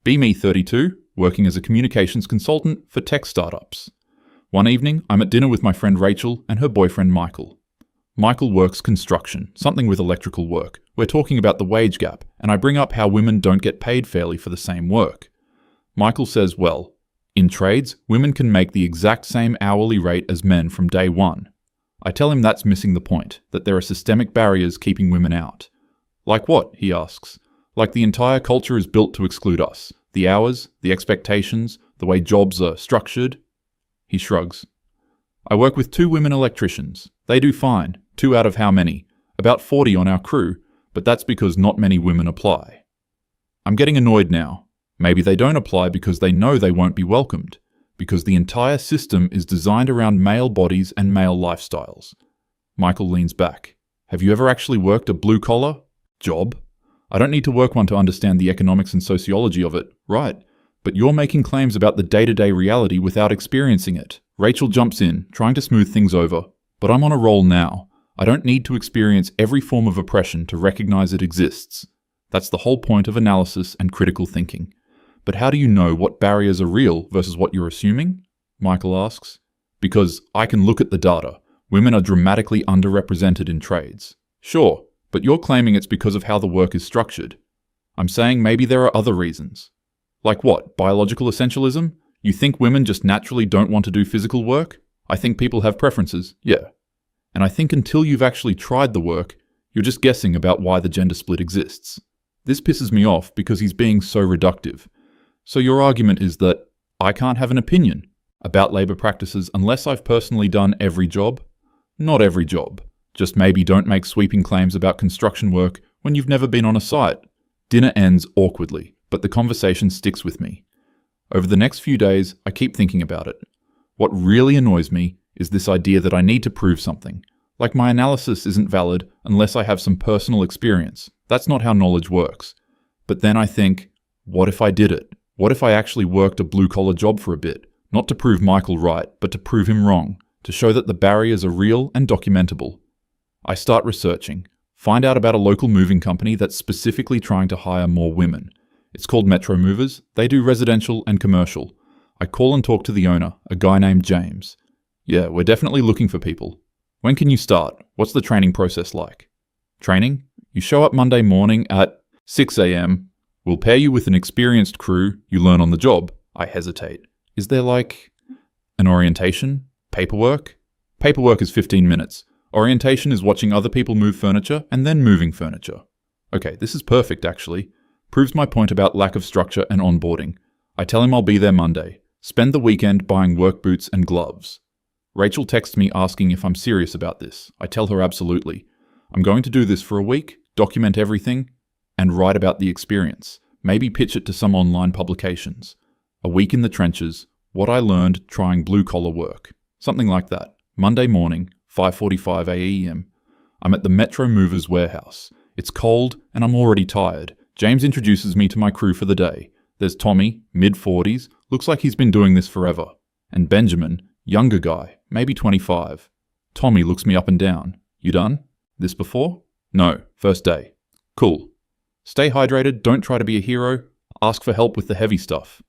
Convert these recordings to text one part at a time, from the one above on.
Be me 32, working as a communications consultant for tech startups. One evening, I'm at dinner with my friend Rachel and her boyfriend Michael. Michael works construction, something with electrical work. We're talking about the wage gap, and I bring up how women don't get paid fairly for the same work. Michael says, well, in trades, women can make the exact same hourly rate as men from day one. I tell him that's missing the point, that there are systemic barriers keeping women out. Like what? He asks. Like the entire culture is built to exclude us. The hours, the expectations, the way jobs are structured. He shrugs. I work with 2 women electricians. They do fine. 2 out of how many? About 40 on our crew, but that's because not many women apply. I'm getting annoyed now. Maybe they don't apply because they know they won't be welcomed, because the entire system is designed around male bodies and male lifestyles. Michael leans back. Have you ever actually worked a blue-collar job? I don't need to work one to understand the economics and sociology of it, right? But you're making claims about the day-to-day reality without experiencing it. Rachel jumps in, trying to smooth things over. But I'm on a roll now. I don't need to experience every form of oppression to recognize it exists. That's the whole point of analysis and critical thinking. But how do you know what barriers are real versus what you're assuming? Michael asks. Because I can look at the data. Women are dramatically underrepresented in trades. Sure, but you're claiming it's because of how the work is structured. I'm saying maybe there are other reasons. Like what? Biological essentialism? You think women just naturally don't want to do physical work? I think people have preferences, yeah. And I think until you've actually tried the work, you're just guessing about why the gender split exists. This pisses me off because he's being so reductive. So your argument is that I can't have an opinion about labour practices unless I've personally done every job? Not every job. Just maybe don't make sweeping claims about construction work when you've never been on a site. Dinner ends awkwardly, but the conversation sticks with me. Over the next few days, I keep thinking about it. What really annoys me is this idea that I need to prove something. Like my analysis isn't valid unless I have some personal experience. That's not how knowledge works. But then I think, what if I did it? What if I actually worked a blue-collar job for a bit? Not to prove Michael right, but to prove him wrong. To show that the barriers are real and documentable. I start researching. Find out about a local moving company that's specifically trying to hire more women. It's called Metro Movers. They do residential and commercial. I call and talk to the owner, a guy named James. Yeah, we're definitely looking for people. When can you start? What's the training process like? Training? You show up Monday morning at 6 a.m. We'll pair you with an experienced crew. You learn on the job. I hesitate. Is there like an orientation? Paperwork? Paperwork is 15 minutes. Orientation is watching other people move furniture and then moving furniture. Okay, this is perfect actually. Proves my point about lack of structure and onboarding. I tell him I'll be there Monday. Spend the weekend buying work boots and gloves. Rachel texts me asking if I'm serious about this. I tell her absolutely. I'm going to do this for a week, document everything, and write about the experience. Maybe pitch it to some online publications. A week in the trenches, what I learned trying blue-collar work. Something like that. Monday morning, 5:45 a.m. I'm at the Metro Movers warehouse. It's cold and I'm already tired. James introduces me to my crew for the day. There's Tommy, mid-40s, looks like he's been doing this forever. And Benjamin, younger guy, maybe 25. Tommy looks me up and down. You done? This before? No, first day. Cool. Stay hydrated, don't try to be a hero. Ask for help with the heavy stuff.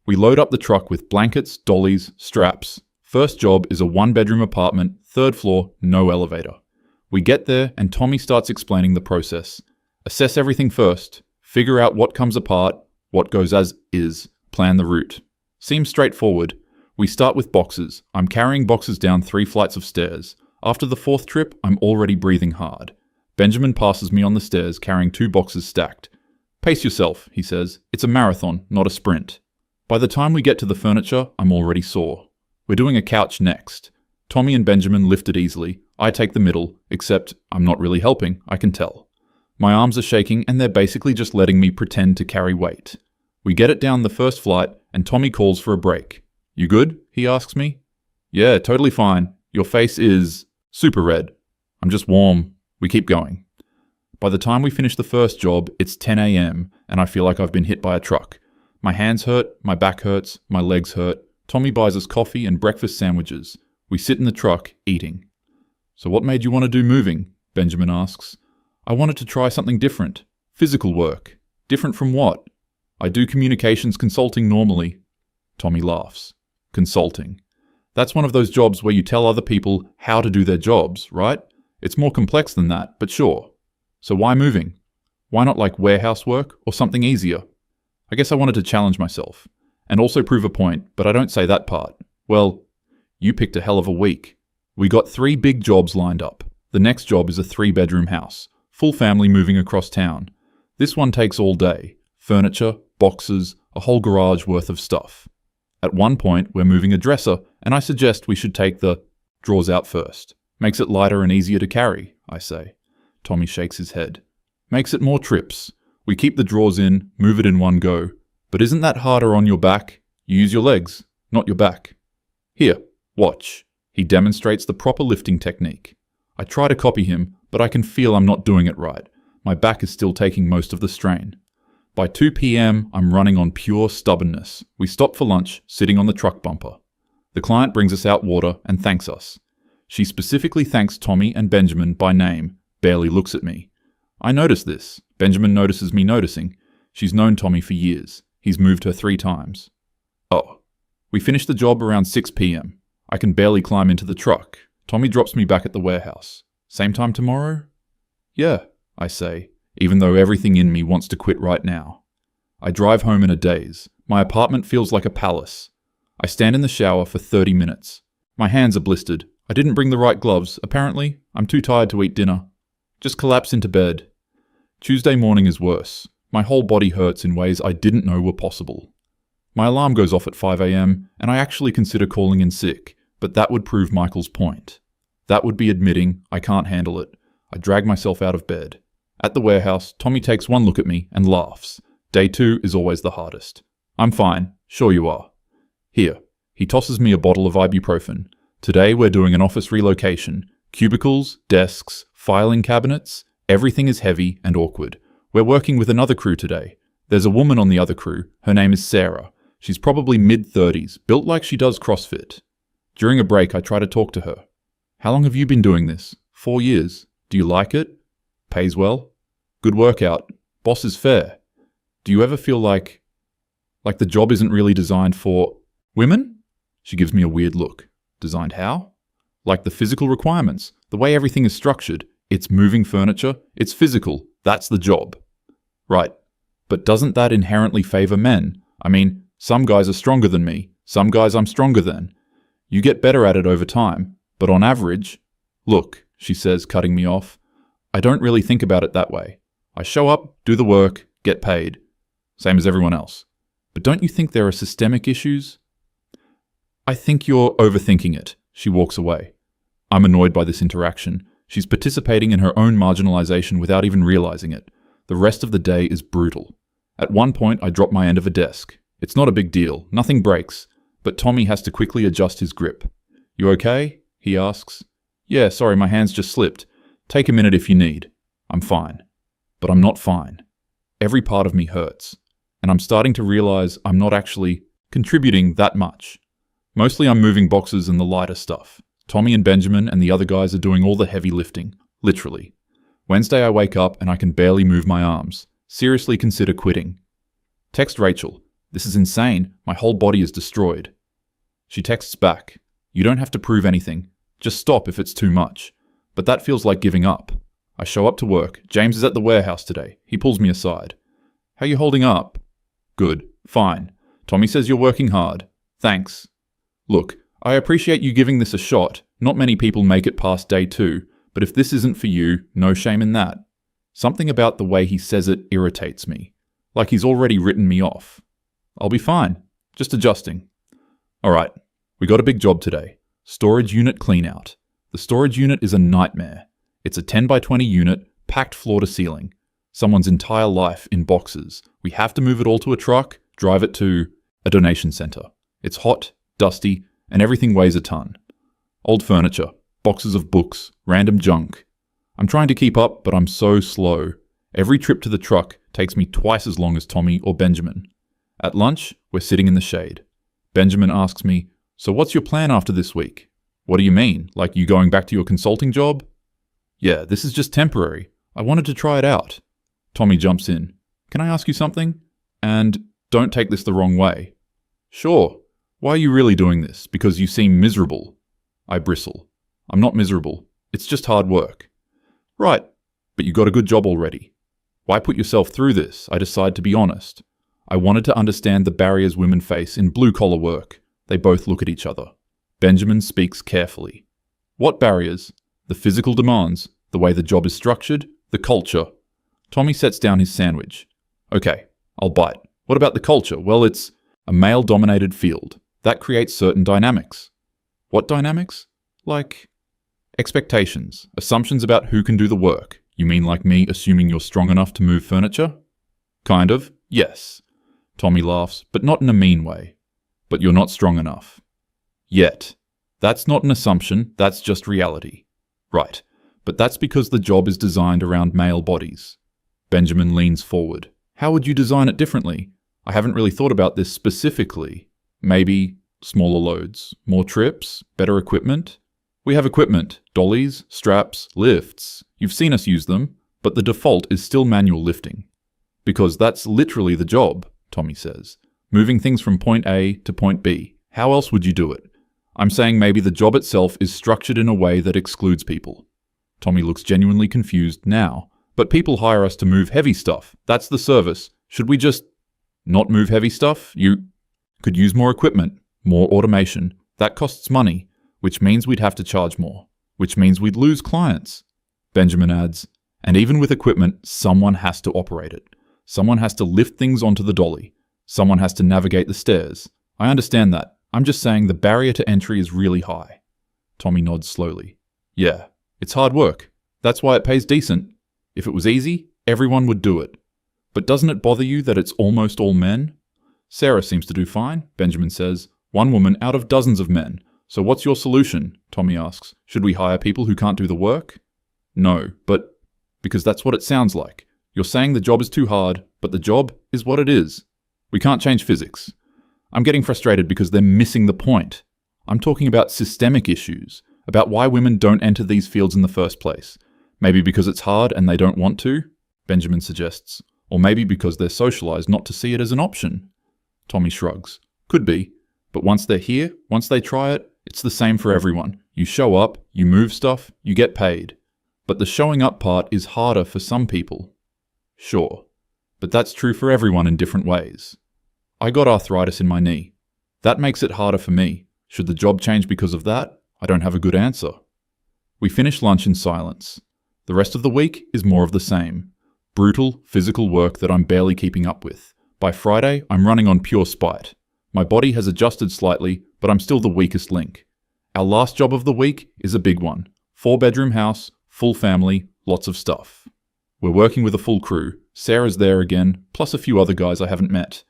We load up the truck with blankets, dollies, straps. First job is a 1-bedroom apartment, 3rd floor, no elevator. We get there and Tommy starts explaining the process. Assess everything first. Figure out what comes apart, what goes as is. Plan the route. Seems straightforward. We start with boxes. I'm carrying boxes down 3 flights of stairs. After the 4th trip, I'm already breathing hard. Benjamin passes me on the stairs carrying 2 boxes stacked. Pace yourself, he says. It's a marathon, not a sprint. By the time we get to the furniture, I'm already sore. We're doing a couch next. Tommy and Benjamin lift it easily. I take the middle, except I'm not really helping, I can tell. My arms are shaking and they're basically just letting me pretend to carry weight. We get it down the first flight and Tommy calls for a break. You good? He asks me. Yeah, totally fine. Your face is super red. I'm just warm. We keep going. By the time we finish the first job, it's 10 a.m. and I feel like I've been hit by a truck. My hands hurt, my back hurts, my legs hurt. Tommy buys us coffee and breakfast sandwiches. We sit in the truck, eating. So what made you want to do moving? Benjamin asks. I wanted to try something different. Physical work. Different from what? I do communications consulting normally. Tommy laughs. Consulting. That's one of those jobs where you tell other people how to do their jobs, right? It's more complex than that, but sure. So why moving? Why not like warehouse work or something easier? I guess I wanted to challenge myself and also prove a point, but I don't say that part. Well, you picked a hell of a week. We got 3 big jobs lined up. The next job is a 3-bedroom house, full family moving across town. This one takes all day. Furniture, boxes, a whole garage worth of stuff. At one point, we're moving a dresser, and I suggest we should take the drawers out first. Makes it lighter and easier to carry, I say. Tommy shakes his head. Makes it more trips. We keep the drawers in, move it in one go. But isn't that harder on your back? You use your legs, not your back. Here, watch. He demonstrates the proper lifting technique. I try to copy him, but I can feel I'm not doing it right. My back is still taking most of the strain. By 2 p.m., I'm running on pure stubbornness. We stop for lunch, sitting on the truck bumper. The client brings us out water and thanks us. She specifically thanks Tommy and Benjamin by name, barely looks at me. I notice this. Benjamin notices me noticing. She's known Tommy for years. He's moved her 3 times. Oh. We finish the job around 6 p.m. I can barely climb into the truck. Tommy drops me back at the warehouse. Same time tomorrow? Yeah, I say, even though everything in me wants to quit right now. I drive home in a daze. My apartment feels like a palace. I stand in the shower for 30 minutes. My hands are blistered. I didn't bring the right gloves, apparently. I'm too tired to eat dinner. Just collapse into bed. Tuesday morning is worse. My whole body hurts in ways I didn't know were possible. My alarm goes off at 5 a.m, and I actually consider calling in sick, but that would prove Michael's point. That would be admitting I can't handle it. I drag myself out of bed. At the warehouse, Tommy takes one look at me and laughs. Day 2 is always the hardest. I'm fine. Sure you are. Here. He tosses me a bottle of ibuprofen. Today we're doing an office relocation. Cubicles, desks, filing cabinets. Everything is heavy and awkward. We're working with another crew today. There's a woman on the other crew. Her name is Sarah. She's probably mid-30s, built like she does CrossFit. During a break, I try to talk to her. How long have you been doing this? 4 years. Do you like it? Pays well? Good workout. Boss is fair. Do you ever feel like the job isn't really designed for women? She gives me a weird look. Designed how? Like the physical requirements, the way everything is structured. It's moving furniture. It's physical. That's the job. Right. But doesn't that inherently favor men? I mean, some guys are stronger than me. Some guys I'm stronger than. You get better at it over time. But on average, look, she says, cutting me off, I don't really think about it that way. I show up, do the work, get paid. Same as everyone else. But don't you think there are systemic issues? I think you're overthinking it. She walks away. I'm annoyed by this interaction. She's participating in her own marginalization without even realizing it. The rest of the day is brutal. At one point, I drop my end of a desk. It's not a big deal. Nothing breaks. But Tommy has to quickly adjust his grip. You okay? He asks. Yeah, sorry, my hands just slipped. Take a minute if you need. I'm fine. But I'm not fine. Every part of me hurts. And I'm starting to realize I'm not actually contributing that much. Mostly I'm moving boxes and the lighter stuff. Tommy and Benjamin and the other guys are doing all the heavy lifting. Literally. Wednesday I wake up and I can barely move my arms. Seriously consider quitting. Text Rachel. This is insane. My whole body is destroyed. She texts back. You don't have to prove anything. Just stop if it's too much. But that feels like giving up. I show up to work. James is at the warehouse today. He pulls me aside. How you holding up? Good. Fine. Tommy says you're working hard. Thanks. Look, I appreciate you giving this a shot. Not many people make it past day 2, but if this isn't for you, no shame in that. Something about the way he says it irritates me. Like he's already written me off. I'll be fine. Just adjusting. Alright, we got a big job today. Storage unit cleanout. The storage unit is a nightmare. It's a 10 by 20 unit, packed floor to ceiling. Someone's entire life in boxes. We have to move it all to a truck, drive it to a donation center. It's hot, dusty, and everything weighs a ton. Old furniture, boxes of books, random junk. I'm trying to keep up, but I'm so slow. Every trip to the truck takes me twice as long as Tommy or Benjamin. At lunch, we're sitting in the shade. Benjamin asks me, so what's your plan after this week? What do you mean? Like you going back to your consulting job? Yeah, this is just temporary. I wanted to try it out. Tommy jumps in. Can I ask you something? And don't take this the wrong way. Sure, why are you really doing this? Because you seem miserable. I bristle. I'm not miserable. It's just hard work. Right, but you got a good job already. Why put yourself through this? I decide to be honest. I wanted to understand the barriers women face in blue-collar work. They both look at each other. Benjamin speaks carefully. What barriers? The physical demands, the way the job is structured, the culture. Tommy sets down his sandwich. Okay, I'll bite. What about the culture? Well, it's a male-dominated field. That creates certain dynamics. What dynamics? Like expectations, assumptions about who can do the work. You mean like me assuming you're strong enough to move furniture? Kind of, yes. Tommy laughs, but not in a mean way. But you're not strong enough. Yet. That's not an assumption, that's just reality. Right, but that's because the job is designed around male bodies. Benjamin leans forward. How would you design it differently? I haven't really thought about this specifically. Maybe smaller loads, more trips, better equipment? We have equipment, dollies, straps, lifts. You've seen us use them, but the default is still manual lifting. Because that's literally the job, Tommy says. Moving things from point A to point B. How else would you do it? I'm saying maybe the job itself is structured in a way that excludes people. Tommy looks genuinely confused now. But people hire us to move heavy stuff. That's the service. Should we just not move heavy stuff? You could use more equipment, more automation. That costs money, which means we'd have to charge more, which means we'd lose clients. Benjamin adds, and even with equipment, someone has to operate it. Someone has to lift things onto the dolly. Someone has to navigate the stairs. I understand that. I'm just saying the barrier to entry is really high. Tommy nods slowly. Yeah, it's hard work. That's why it pays decent. If it was easy, everyone would do it. But doesn't it bother you that it's almost all men? Sarah seems to do fine, Benjamin says. One woman out of dozens of men. So what's your solution? Tommy asks. Should we hire people who can't do the work? No, but because that's what it sounds like. You're saying the job is too hard, but the job is what it is. We can't change physics. I'm getting frustrated because they're missing the point. I'm talking about systemic issues, about why women don't enter these fields in the first place. Maybe because it's hard and they don't want to, Benjamin suggests. Or maybe because they're socialized not to see it as an option. Tommy shrugs. Could be. But once they're here, once they try it, it's the same for everyone. You show up, you move stuff, you get paid. But the showing up part is harder for some people. Sure. But that's true for everyone in different ways. I got arthritis in my knee. That makes it harder for me. Should the job change because of that? I don't have a good answer. We finish lunch in silence. The rest of the week is more of the same. Brutal, physical work that I'm barely keeping up with. By Friday, I'm running on pure spite. My body has adjusted slightly, but I'm still the weakest link. Our last job of the week is a big one. 4-bedroom house, full family, lots of stuff. We're working with a full crew. Sarah's there again, plus a few other guys I haven't met.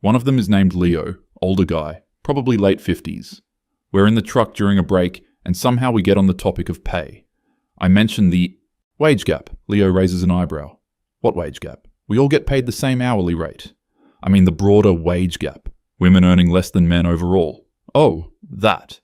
One of them is named Leo, older guy, probably late 50s. We're in the truck during a break, and somehow we get on the topic of pay. I mention the wage gap. Leo raises an eyebrow. What wage gap? We all get paid the same hourly rate. I mean the broader wage gap. Women earning less than men overall. Oh, that.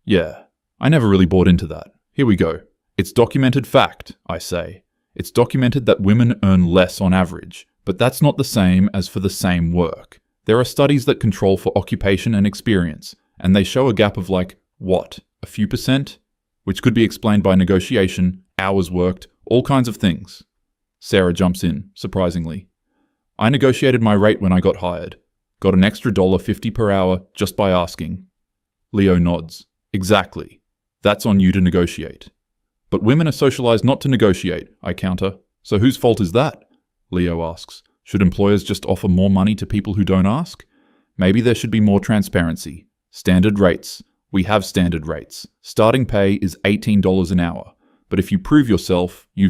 Yeah, I never really bought into that. Here we go. It's documented fact, I say. It's documented that women earn less on average, but that's not the same as for the same work. There are studies that control for occupation and experience, and they show a gap of like, what, a few percent? Which could be explained by negotiation, hours worked, all kinds of things. Sarah jumps in, surprisingly. I negotiated my rate when I got hired. Got an extra $1.50 per hour just by asking. Leo nods. Exactly. That's on you to negotiate. But women are socialized not to negotiate, I counter. So whose fault is that? Leo asks. Should employers just offer more money to people who don't ask? Maybe there should be more transparency. Standard rates. We have standard rates. Starting pay is $18 an hour. But if you prove yourself, you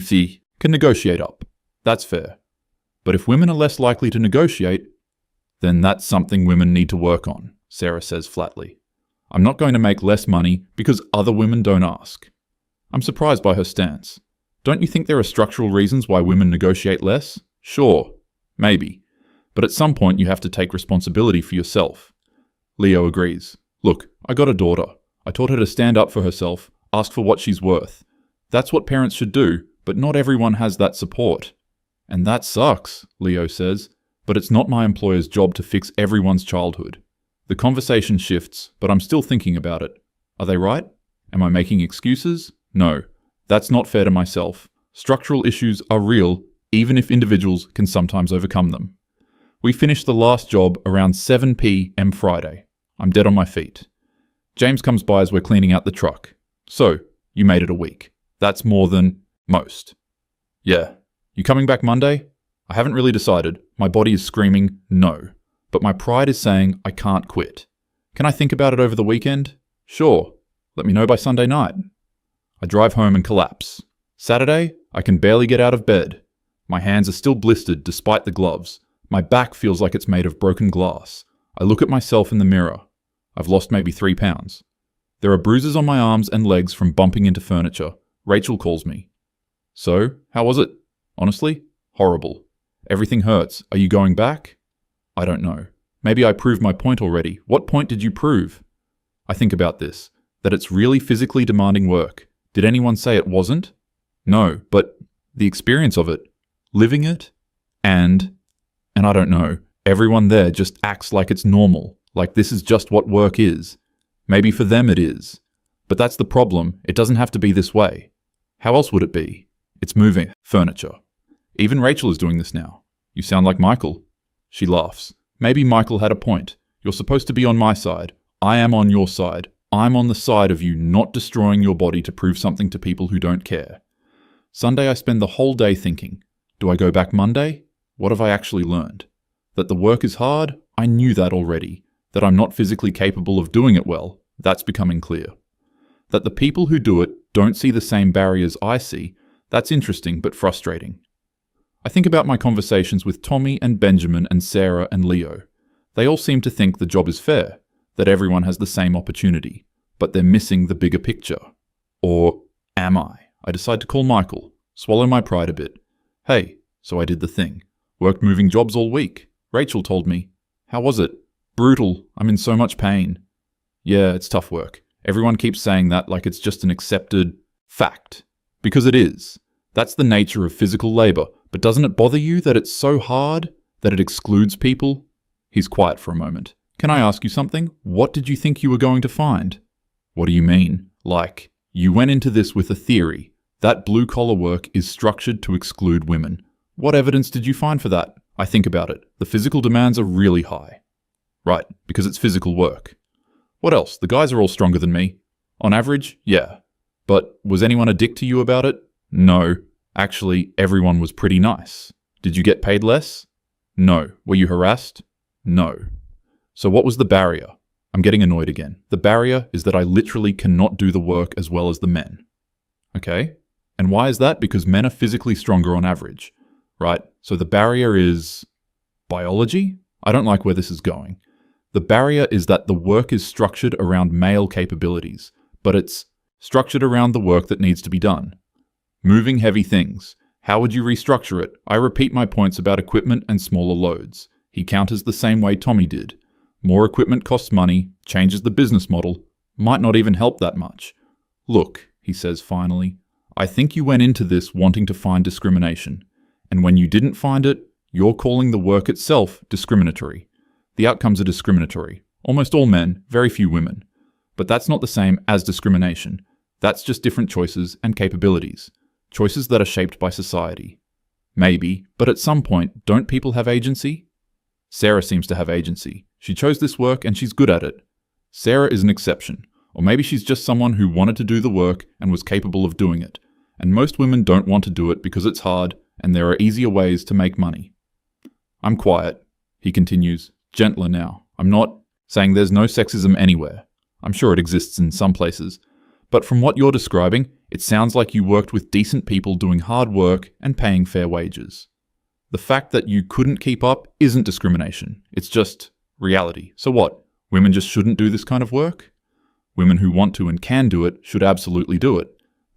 can negotiate up. That's fair. But if women are less likely to negotiate, then that's something women need to work on, Sarah says flatly. I'm not going to make less money because other women don't ask. I'm surprised by her stance. Don't you think there are structural reasons why women negotiate less? Sure, maybe. But at some point you have to take responsibility for yourself. Leo agrees. Look, I got a daughter. I taught her to stand up for herself, ask for what she's worth. That's what parents should do, but not everyone has that support. And that sucks, Leo says. But it's not my employer's job to fix everyone's childhood. The conversation shifts, but I'm still thinking about it. Are they right? Am I making excuses? No. That's not fair to myself. Structural issues are real, even if individuals can sometimes overcome them. We finished the last job around 7 p.m. Friday. I'm dead on my feet. James comes by as we're cleaning out the truck. So, you made it a week. That's more than most. Yeah. You coming back Monday? I haven't really decided. My body is screaming no. But my pride is saying I can't quit. Can I think about it over the weekend? Sure. Let me know by Sunday night. I drive home and collapse. Saturday, I can barely get out of bed. My hands are still blistered despite the gloves. My back feels like it's made of broken glass. I look at myself in the mirror. I've lost maybe 3 pounds. There are bruises on my arms and legs from bumping into furniture. Rachel calls me. So, how was it? Honestly, horrible. Everything hurts. Are you going back? I don't know. Maybe I proved my point already. What point did you prove? I think about this, that it's really physically demanding work. Did anyone say it wasn't? No, but the experience of it, living it, and I don't know, everyone there just acts like it's normal, like this is just what work is. Maybe for them it is. But that's the problem. It doesn't have to be this way. How else would it be? It's moving furniture. Even Rachel is doing this now. You sound like Michael. She laughs. Maybe Michael had a point. You're supposed to be on my side. I am on your side. I'm on the side of you not destroying your body to prove something to people who don't care. Sunday I spend the whole day thinking, do I go back Monday? What have I actually learned? That the work is hard? I knew that already. That I'm not physically capable of doing it well? That's becoming clear. That the people who do it don't see the same barriers I see? That's interesting but frustrating. I think about my conversations with Tommy and Benjamin and Sarah and Leo. They all seem to think the job is fair, that everyone has the same opportunity, but they're missing the bigger picture. Or am I? I decide to call Michael, swallow my pride a bit. Hey, so I did the thing. Worked moving jobs all week. Rachel told me. How was it? Brutal. I'm in so much pain. Yeah, it's tough work. Everyone keeps saying that like it's just an accepted fact. Because it is. That's the nature of physical labor. But doesn't it bother you that it's so hard, that it excludes people? He's quiet for a moment. Can I ask you something? What did you think you were going to find? What do you mean? Like, you went into this with a theory. That blue-collar work is structured to exclude women. What evidence did you find for that? I think about it. The physical demands are really high. Right, because it's physical work. What else? The guys are all stronger than me. On average, yeah. But was anyone a dick to you about it? No. Actually, everyone was pretty nice. Did you get paid less? No. Were you harassed? No. So what was the barrier? I'm getting annoyed again. The barrier is that I literally cannot do the work as well as the men. Okay? And why is that? Because men are physically stronger on average. Right? So the barrier is biology? I don't like where this is going. The barrier is that the work is structured around male capabilities, but it's structured around the work that needs to be done. Moving heavy things. How would you restructure it? I repeat my points about equipment and smaller loads. He counters the same way Tommy did. More equipment costs money, changes the business model, might not even help that much. Look, he says finally, I think you went into this wanting to find discrimination. And when you didn't find it, you're calling the work itself discriminatory. The outcomes are discriminatory. Almost all men, very few women. But that's not the same as discrimination. That's just different choices and capabilities. Choices that are shaped by society. Maybe, but at some point, don't people have agency? Sarah seems to have agency. She chose this work and she's good at it. Sarah is an exception. Or maybe she's just someone who wanted to do the work and was capable of doing it. And most women don't want to do it because it's hard and there are easier ways to make money. I'm quiet. He continues, gentler now. I'm not saying there's no sexism anywhere. I'm sure it exists in some places. But from what you're describing, it sounds like you worked with decent people doing hard work and paying fair wages. The fact that you couldn't keep up isn't discrimination. It's just reality. So what? Women just shouldn't do this kind of work? Women who want to and can do it should absolutely do it.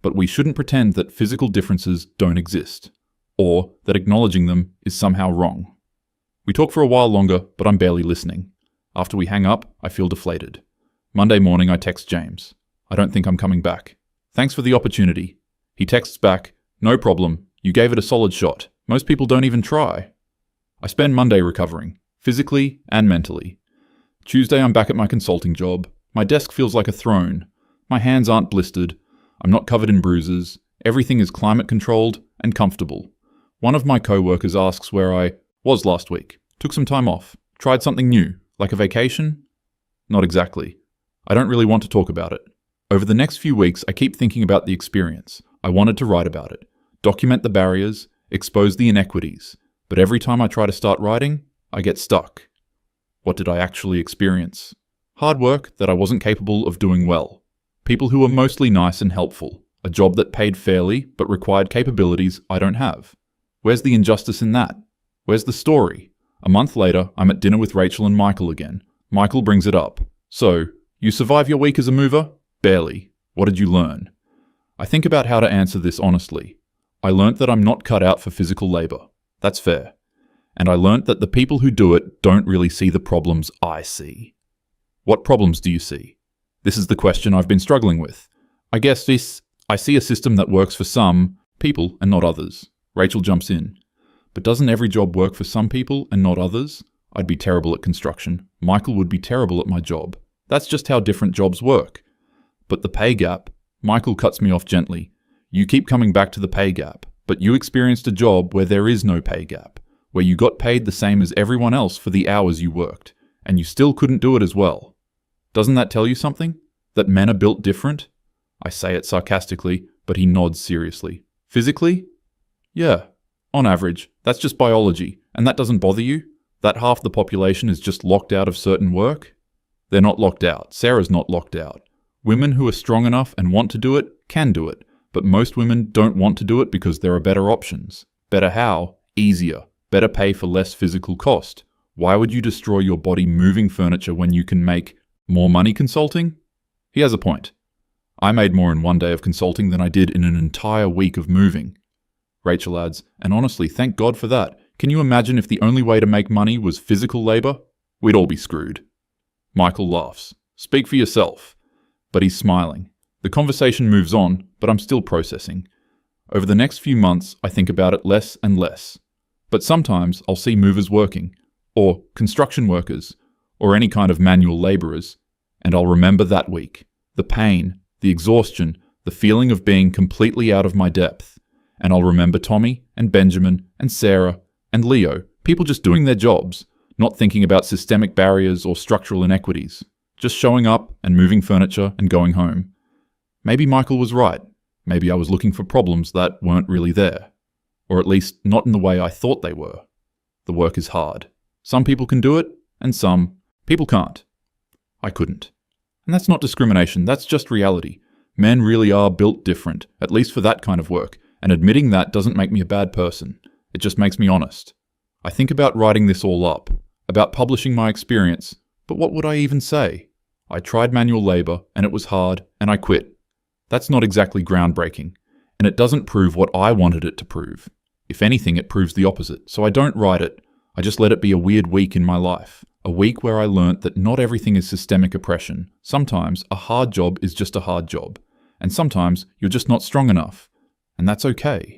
But we shouldn't pretend that physical differences don't exist, or that acknowledging them is somehow wrong. We talk for a while longer, but I'm barely listening. After we hang up, I feel deflated. Monday morning, I text James. I don't think I'm coming back. Thanks for the opportunity. He texts back, no problem. You gave it a solid shot. Most people don't even try. I spend Monday recovering, physically and mentally. Tuesday I'm back at my consulting job. My desk feels like a throne. My hands aren't blistered. I'm not covered in bruises. Everything is climate controlled and comfortable. One of my co-workers asks where I was last week. Took some time off. Tried something new, like a vacation? Not exactly. I don't really want to talk about it. Over the next few weeks, I keep thinking about the experience. I wanted to write about it, document the barriers, expose the inequities. But every time I try to start writing, I get stuck. What did I actually experience? Hard work that I wasn't capable of doing well. People who were mostly nice and helpful. A job that paid fairly but required capabilities I don't have. Where's the injustice in that? Where's the story? A month later, I'm at dinner with Rachel and Michael again. Michael brings it up. So, you survive your week as a mover? Barely. What did you learn? I think about how to answer this honestly. I learnt that I'm not cut out for physical labor. That's fair. And I learnt that the people who do it don't really see the problems I see. What problems do you see? This is the question I've been struggling with. I guess I see a system that works for some people and not others. Rachel jumps in. But doesn't every job work for some people and not others? I'd be terrible at construction. Michael would be terrible at my job. That's just how different jobs work. But the pay gap, Michael cuts me off gently. You keep coming back to the pay gap, but you experienced a job where there is no pay gap, where you got paid the same as everyone else for the hours you worked, and you still couldn't do it as well. Doesn't that tell you something? That men are built different? I say it sarcastically, but he nods seriously. Physically? Yeah, on average. That's just biology, and that doesn't bother you? That half the population is just locked out of certain work? They're not locked out. Sarah's not locked out. Women who are strong enough and want to do it can do it, but most women don't want to do it because there are better options. Better how? Easier. Better pay for less physical cost. Why would you destroy your body moving furniture when you can make more money consulting? He has a point. I made more in one day of consulting than I did in an entire week of moving. Rachel adds, and honestly, thank God for that. Can you imagine if the only way to make money was physical labor? We'd all be screwed. Michael laughs. Speak for yourself. But he's smiling. The conversation moves on, but I'm still processing. Over the next few months, I think about it less and less. But sometimes I'll see movers working, or construction workers, or any kind of manual laborers, and I'll remember that week. The pain, the exhaustion, the feeling of being completely out of my depth. And I'll remember Tommy, and Benjamin, and Sarah, and Leo, people just doing their jobs, not thinking about systemic barriers or structural inequities. Just showing up and moving furniture and going home. Maybe Michael was right. Maybe I was looking for problems that weren't really there. Or at least not in the way I thought they were. The work is hard. Some people can do it, and some people can't. I couldn't. And that's not discrimination, that's just reality. Men really are built different, at least for that kind of work, and admitting that doesn't make me a bad person. It just makes me honest. I think about writing this all up, about publishing my experience, but what would I even say? I tried manual labor, and it was hard, and I quit. That's not exactly groundbreaking, and it doesn't prove what I wanted it to prove. If anything, it proves the opposite, so I don't write it. I just let it be a weird week in my life. A week where I learnt that not everything is systemic oppression. Sometimes a hard job is just a hard job, and sometimes you're just not strong enough, and that's okay.